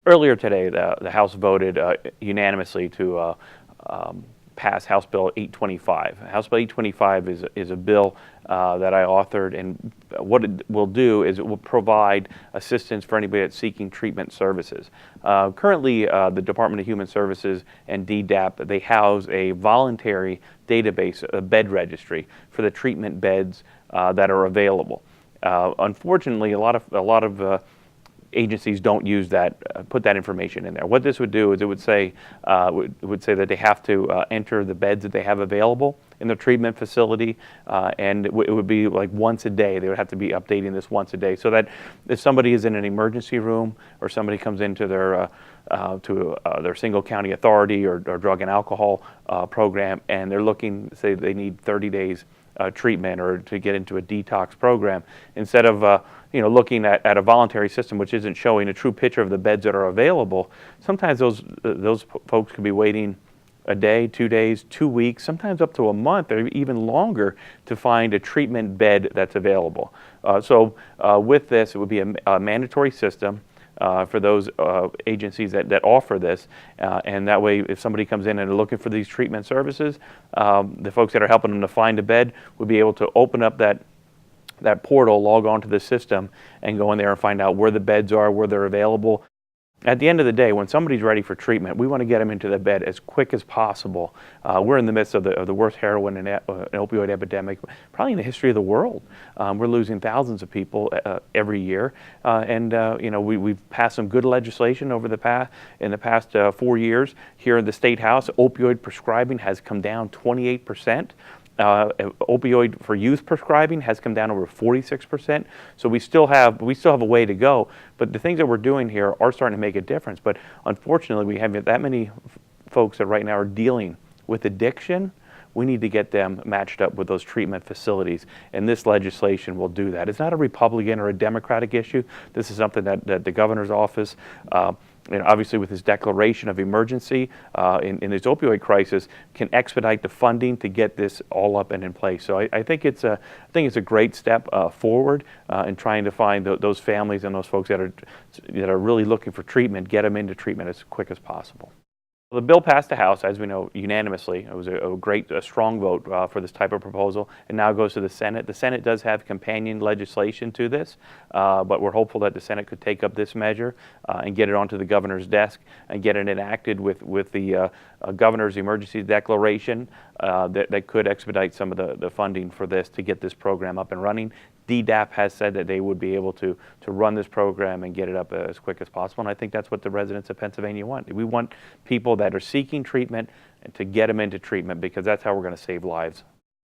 Earlier today, the House voted unanimously to pass House Bill 825. House Bill 825 is a bill that I authored, and what it will do is it will provide assistance for anybody that's seeking treatment services. Currently, the Department of Human Services and DDAP, they house a voluntary database, a bed registry for the treatment beds that are available. Unfortunately, a lot of agencies don't use that, put that information in there. What this would do is it would say that they have to enter the beds that they have available in the treatment facility, and it would be like once a day. They would have to be updating this once a day, so that if somebody is in an emergency room or somebody comes into their single county authority or drug and alcohol program, and they're looking, say they need 30 days treatment or to get into a detox program, instead of looking at a voluntary system which isn't showing a true picture of the beds that are available, sometimes those folks could be waiting a day, 2 days, 2 weeks, sometimes up to a month or even longer to find a treatment bed that's available. So with this, it would be a mandatory system for those agencies that offer this, and that way if somebody comes in and are looking for these treatment services, the folks that are helping them to find a bed would be able to open up that portal, log on to the system, and go in there and find out where the beds are, where they're available. At the end of the day, when somebody's ready for treatment, we want to get them into the bed as quick as possible. We're in the midst of the worst heroin and opioid epidemic probably in the history of the world. We're losing thousands of people every year, and we've passed some good legislation in the past 4 years here in the State House. Opioid prescribing has come down 28%. Opioid for youth prescribing has come down over 46%. So we still have a way to go, but the things that we're doing here are starting to make a difference. But unfortunately, we have that many folks that right now are dealing with addiction. We need to get them matched up with those treatment facilities, and this legislation will do that. It's not a Republican or a Democratic issue. This is something that the governor's office, obviously with his declaration of emergency in this opioid crisis, can expedite the funding to get this all up and in place. So I think it's a great step forward in trying to find those families and those folks that are really looking for treatment, get them into treatment as quick as possible. The bill passed the House, as we know, unanimously. It was a strong vote for this type of proposal, and now it goes to the Senate. The Senate does have companion legislation to this, but we're hopeful that the Senate could take up this measure and get it onto the governor's desk and get it enacted with the governor's emergency declaration that could expedite some of the funding for this to get this program up and running. DDAP has said that they would be able to run this program and get it up as quick as possible, and I think that's what the residents of Pennsylvania want. We want people that are seeking treatment and to get them into treatment, because that's how we're going to save lives.